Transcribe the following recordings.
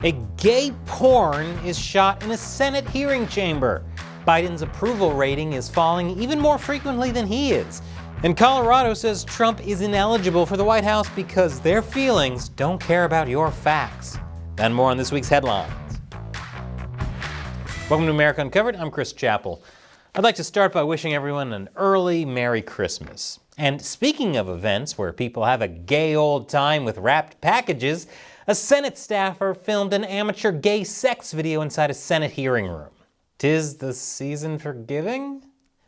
A gay porn is shot in a Senate hearing chamber. Biden's approval rating is falling even more frequently than he is. And Colorado says Trump is ineligible for the White House because their feelings don't care about your facts. And more on this week's headlines. Welcome to America Uncovered. I'm Chris Chappell. I'd like to start by wishing everyone an early Merry Christmas. And speaking of events where people have a gay old time with wrapped packages, a Senate staffer filmed an amateur gay sex video inside a Senate hearing room. 'Tis the season for giving?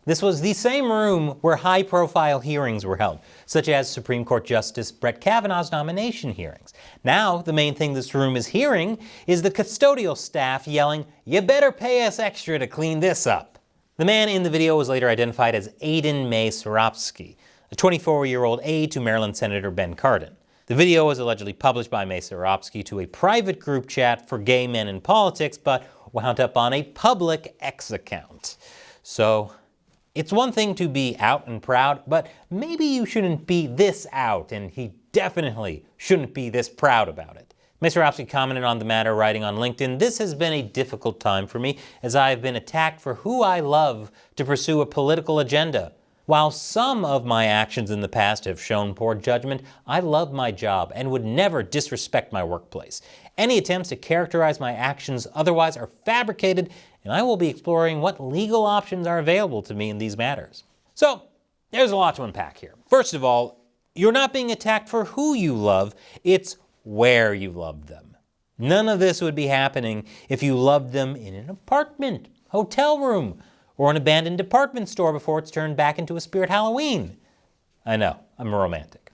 This was the same room where high-profile hearings were held, such as Supreme Court Justice Brett Kavanaugh's nomination hearings. Now, the main thing this room is hearing is the custodial staff yelling, "You better pay us extra to clean this up." The man in the video was later identified as Aiden May Soropsky, a 24-year-old aide to Maryland Senator Ben Cardin. The video was allegedly published by May Soropsky to a private group chat for gay men in politics, but wound up on a public X account. So, it's one thing to be out and proud, but maybe you shouldn't be this out, and he definitely shouldn't be this proud about it. May Soropsky commented on the matter, writing on LinkedIn, "This has been a difficult time for me, as I have been attacked for who I love to pursue a political agenda. While some of my actions in the past have shown poor judgment, I love my job and would never disrespect my workplace. Any attempts to characterize my actions otherwise are fabricated, and I will be exploring what legal options are available to me in these matters." So, there's a lot to unpack here. First of all, you're not being attacked for who you love, it's where you love them. None of this would be happening if you loved them in an apartment, hotel room, or an abandoned department store before it's turned back into a Spirit Halloween. I know, I'm a romantic.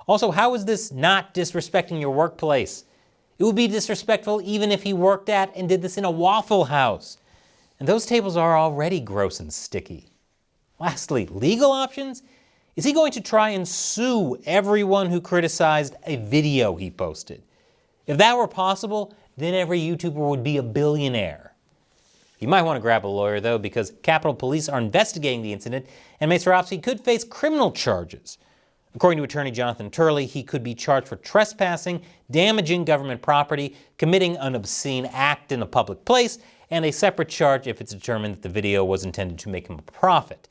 Also, how is this not disrespecting your workplace? It would be disrespectful even if he worked at and did this in a Waffle House. And those tables are already gross and sticky. Lastly, legal options? Is he going to try and sue everyone who criticized a video he posted? If that were possible, then every YouTuber would be a billionaire. You might want to grab a lawyer, though, because Capitol Police are investigating the incident, and May Soropsky could face criminal charges. According to attorney Jonathan Turley, he could be charged for trespassing, damaging government property, committing an obscene act in a public place, and a separate charge if it's determined that the video was intended to make him a profit.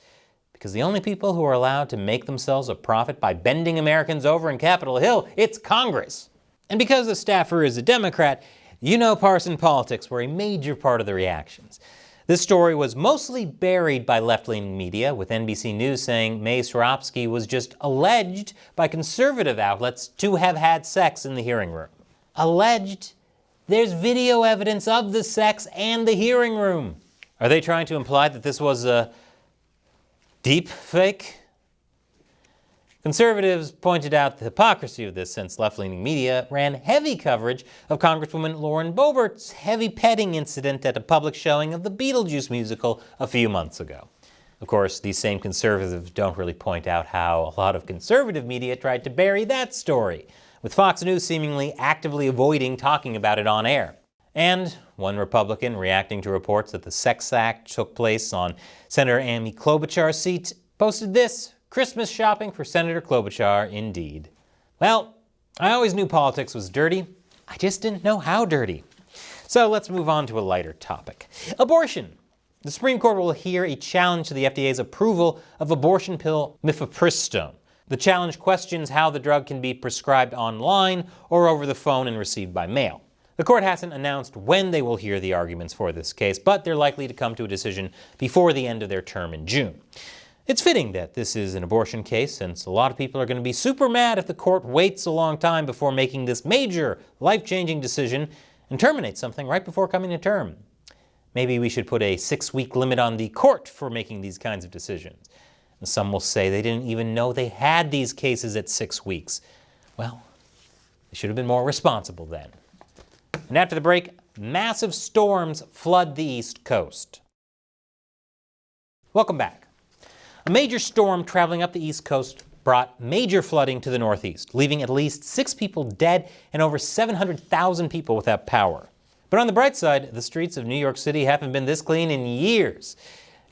Because the only people who are allowed to make themselves a profit by bending Americans over in Capitol Hill, it's Congress. And because the staffer is a Democrat, you know partisan politics were a major part of the reactions. This story was mostly buried by left-leaning media, with NBC News saying May Soropsky was just alleged by conservative outlets to have had sex in the hearing room. Alleged? There's video evidence of the sex and the hearing room. Are they trying to imply that this was a deep fake? Conservatives pointed out the hypocrisy of this since left-leaning media ran heavy coverage of Congresswoman Lauren Boebert's heavy petting incident at a public showing of the Beetlejuice musical a few months ago. Of course, these same conservatives don't really point out how a lot of conservative media tried to bury that story, with Fox News seemingly actively avoiding talking about it on air. And one Republican reacting to reports that the sex act took place on Senator Amy Klobuchar's seat posted this: "Christmas shopping for Senator Klobuchar, indeed." Well, I always knew politics was dirty. I just didn't know how dirty. So let's move on to a lighter topic. Abortion. The Supreme Court will hear a challenge to the FDA's approval of abortion pill mifepristone. The challenge questions how the drug can be prescribed online or over the phone and received by mail. The court hasn't announced when they will hear the arguments for this case, but they're likely to come to a decision before the end of their term in June. It's fitting that this is an abortion case, since a lot of people are going to be super mad if the court waits a long time before making this major, life-changing decision and terminates something right before coming to term. Maybe we should put a 6-week limit on the court for making these kinds of decisions. And some will say they didn't even know they had these cases at 6 weeks. Well, they should have been more responsible then. And after the break, massive storms flood the East Coast. Welcome back. A major storm traveling up the East Coast brought major flooding to the Northeast, leaving at least 6 people dead and over 700,000 people without power. But on the bright side, the streets of New York City haven't been this clean in years.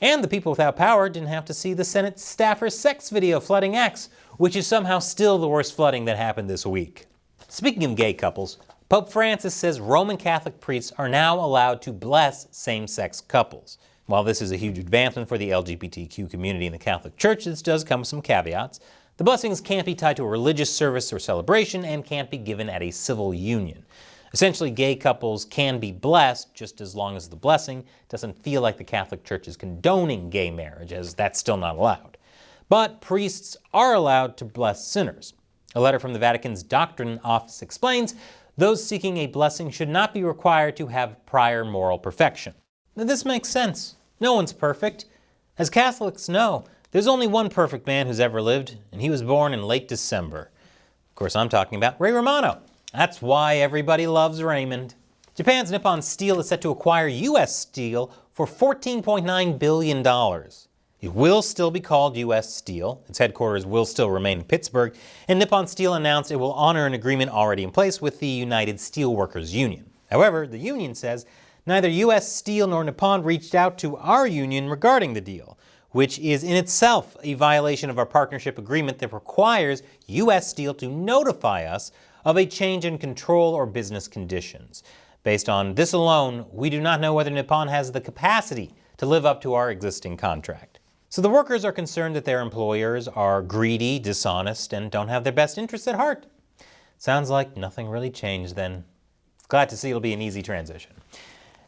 And the people without power didn't have to see the Senate staffer's sex video flooding X, which is somehow still the worst flooding that happened this week. Speaking of gay couples, Pope Francis says Roman Catholic priests are now allowed to bless same-sex couples. While this is a huge advancement for the LGBTQ community in the Catholic Church, this does come with some caveats. The blessings can't be tied to a religious service or celebration and can't be given at a civil union. Essentially, gay couples can be blessed just as long as the blessing doesn't feel like the Catholic Church is condoning gay marriage, as that's still not allowed. But priests are allowed to bless sinners. A letter from the Vatican's Doctrine Office explains those seeking a blessing should not be required to have prior moral perfection. Now, this makes sense. No one's perfect. As Catholics know, there's only one perfect man who's ever lived, and he was born in late December. Of course, I'm talking about Ray Romano. That's why everybody loves Raymond. Japan's Nippon Steel is set to acquire U.S. Steel for $14.9 billion. It will still be called U.S. Steel. Its headquarters will still remain in Pittsburgh, and Nippon Steel announced it will honor an agreement already in place with the United Steelworkers Union. However, the union says neither U.S. Steel nor Nippon reached out to our union regarding the deal, which is in itself a violation of our partnership agreement that requires U.S. Steel to notify us of a change in control or business conditions. Based on this alone, we do not know whether Nippon has the capacity to live up to our existing contract. So the workers are concerned that their employers are greedy, dishonest, and don't have their best interests at heart. Sounds like nothing really changed then. Glad to see it'll be an easy transition.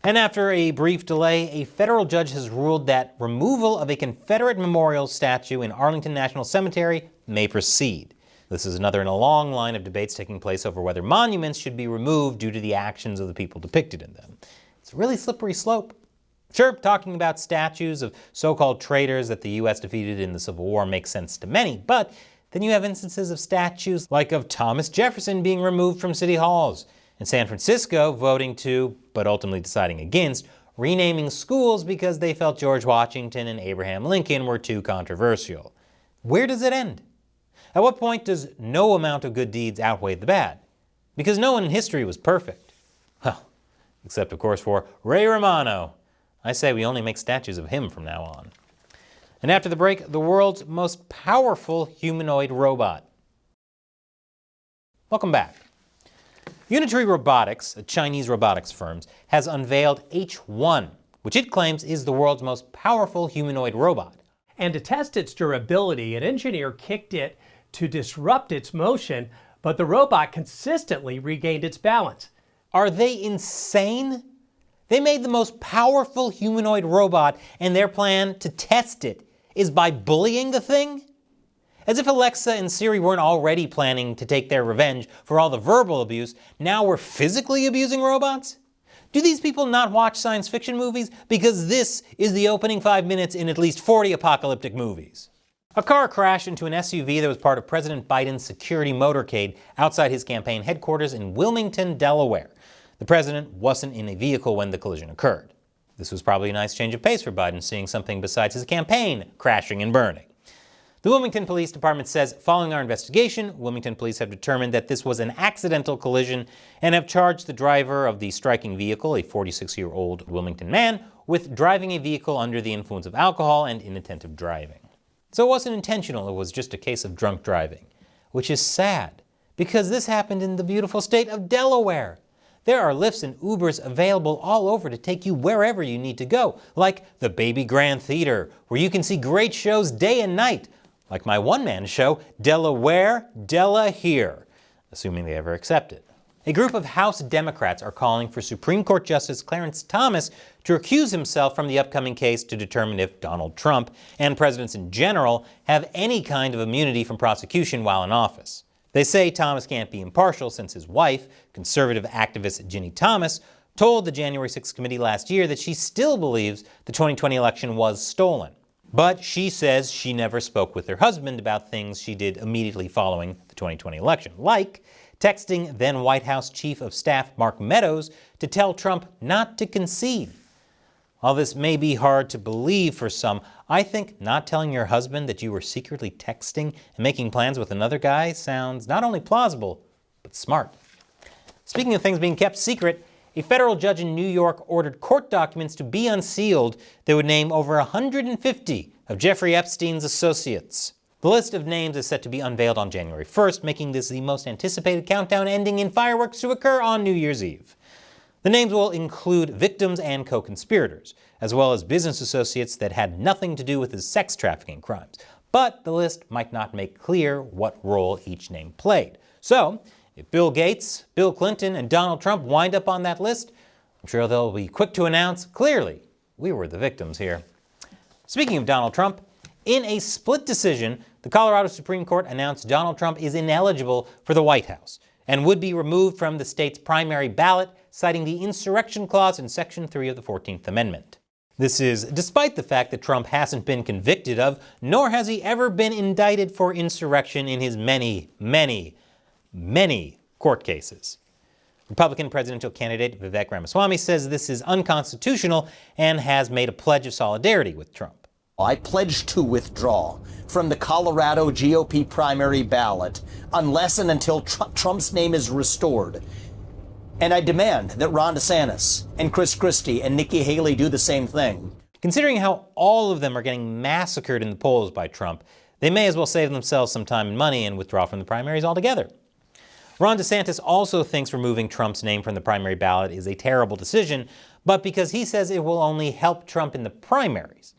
And after a brief delay, a federal judge has ruled that removal of a Confederate memorial statue in Arlington National Cemetery may proceed. This is another in a long line of debates taking place over whether monuments should be removed due to the actions of the people depicted in them. It's a really slippery slope. Sure, talking about statues of so-called traitors that the U.S. defeated in the Civil War makes sense to many, but then you have instances of statues like of Thomas Jefferson being removed from city halls, and San Francisco voting to, but ultimately deciding against, renaming schools because they felt George Washington and Abraham Lincoln were too controversial. Where does it end? At what point does no amount of good deeds outweigh the bad? Because no one in history was perfect. Well, except of course for Ray Romano. I say we only make statues of him from now on. And after the break, the world's most powerful humanoid robot. Welcome back. Unitree Robotics, a Chinese robotics firm, has unveiled H1, which it claims is the world's most powerful humanoid robot. And to test its durability, an engineer kicked it to disrupt its motion, but the robot consistently regained its balance. Are they insane? They made the most powerful humanoid robot, and their plan to test it is by bullying the thing? As if Alexa and Siri weren't already planning to take their revenge for all the verbal abuse, now we're physically abusing robots? Do these people not watch science fiction movies? Because this is the opening 5 minutes in at least 40 apocalyptic movies. A car crashed into an SUV that was part of President Biden's security motorcade outside his campaign headquarters in Wilmington, Delaware. The president wasn't in a vehicle when the collision occurred. This was probably a nice change of pace for Biden, seeing something besides his campaign crashing and burning. The Wilmington Police Department says, following our investigation, Wilmington police have determined that this was an accidental collision and have charged the driver of the striking vehicle, a 46-year-old Wilmington man, with driving a vehicle under the influence of alcohol and inattentive driving. So it wasn't intentional, it was just a case of drunk driving, which is sad, because this happened in the beautiful state of Delaware. There are Lyfts and Ubers available all over to take you wherever you need to go, like the Baby Grand Theater, where you can see great shows day and night, like my one-man show, Delaware, Della Here, assuming they ever accept it. A group of House Democrats are calling for Supreme Court Justice Clarence Thomas to recuse himself from the upcoming case to determine if Donald Trump and presidents in general have any kind of immunity from prosecution while in office. They say Thomas can't be impartial since his wife, conservative activist Ginny Thomas, told the January 6th committee last year that she still believes the 2020 election was stolen. But she says she never spoke with her husband about things she did immediately following the 2020 election, like texting then White House Chief of Staff Mark Meadows to tell Trump not to concede. While this may be hard to believe for some, I think not telling your husband that you were secretly texting and making plans with another guy sounds not only plausible, but smart. Speaking of things being kept secret, a federal judge in New York ordered court documents to be unsealed that would name over 150 of Jeffrey Epstein's associates. The list of names is set to be unveiled on January 1st, making this the most anticipated countdown, ending in fireworks to occur on New Year's Eve. The names will include victims and co-conspirators, as well as business associates that had nothing to do with his sex trafficking crimes. But the list might not make clear what role each name played. So, if Bill Gates, Bill Clinton, and Donald Trump wind up on that list, I'm sure they'll be quick to announce, clearly, we were the victims here. Speaking of Donald Trump, in a split decision, the Colorado Supreme Court announced Donald Trump is ineligible for the White House and would be removed from the state's primary ballot, citing the insurrection clause in Section 3 of the 14th Amendment. This is despite the fact that Trump hasn't been convicted of, nor has he ever been indicted for insurrection in his many court cases. Republican presidential candidate Vivek Ramaswamy says this is unconstitutional and has made a pledge of solidarity with Trump. I pledge to withdraw from the Colorado GOP primary ballot unless and until Trump's name is restored. And I demand that Ron DeSantis and Chris Christie and Nikki Haley do the same thing. Considering how all of them are getting massacred in the polls by Trump, they may as well save themselves some time and money and withdraw from the primaries altogether. Ron DeSantis also thinks removing Trump's name from the primary ballot is a terrible decision, but because he says it will only help Trump in the primaries.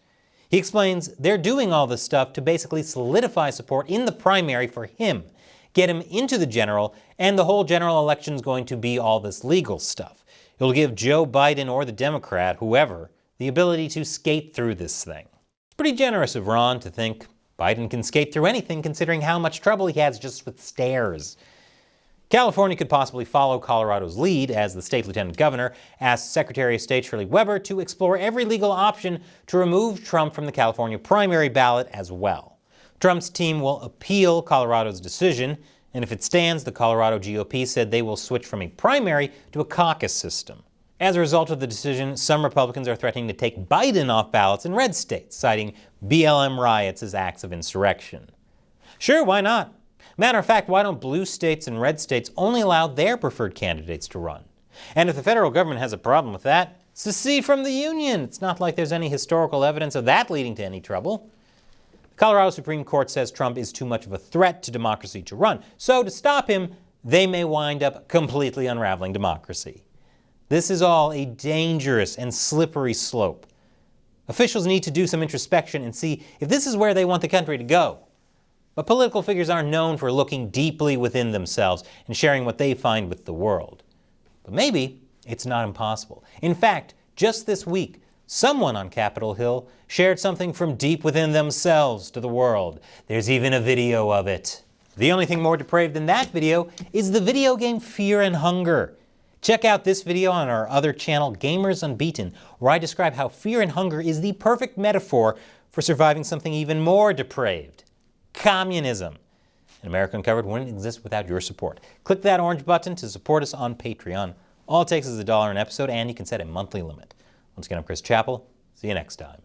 He explains they're doing all this stuff to basically solidify support in the primary for him, get him into the general, and the whole general election is going to be all this legal stuff. It'll give Joe Biden or the Democrat, whoever, the ability to skate through this thing. It's pretty generous of Ron to think Biden can skate through anything considering how much trouble he has just with stairs. California could possibly follow Colorado's lead as the state lieutenant governor asked Secretary of State Shirley Weber to explore every legal option to remove Trump from the California primary ballot as well. Trump's team will appeal Colorado's decision, and if it stands, the Colorado GOP said they will switch from a primary to a caucus system. As a result of the decision, some Republicans are threatening to take Biden off ballots in red states, citing BLM riots as acts of insurrection. Sure, why not? Matter of fact, why don't blue states and red states only allow their preferred candidates to run? And if the federal government has a problem with that, secede from the union. It's not like there's any historical evidence of that leading to any trouble. The Colorado Supreme Court says Trump is too much of a threat to democracy to run. So to stop him, they may wind up completely unraveling democracy. This is all a dangerous and slippery slope. Officials need to do some introspection and see if this is where they want the country to go. But political figures are known for looking deeply within themselves and sharing what they find with the world. But maybe it's not impossible. In fact, just this week, someone on Capitol Hill shared something from deep within themselves to the world. There's even a video of it. The only thing more depraved than that video is the video game Fear and Hunger. Check out this video on our other channel, Gamers Unbeaten, where I describe how fear and hunger is the perfect metaphor for surviving something even more depraved. Communism. And America Uncovered wouldn't exist without your support. Click that orange button to support us on Patreon. All it takes is $1 an episode, and you can set a monthly limit. Once again, I'm Chris Chappell. See you next time.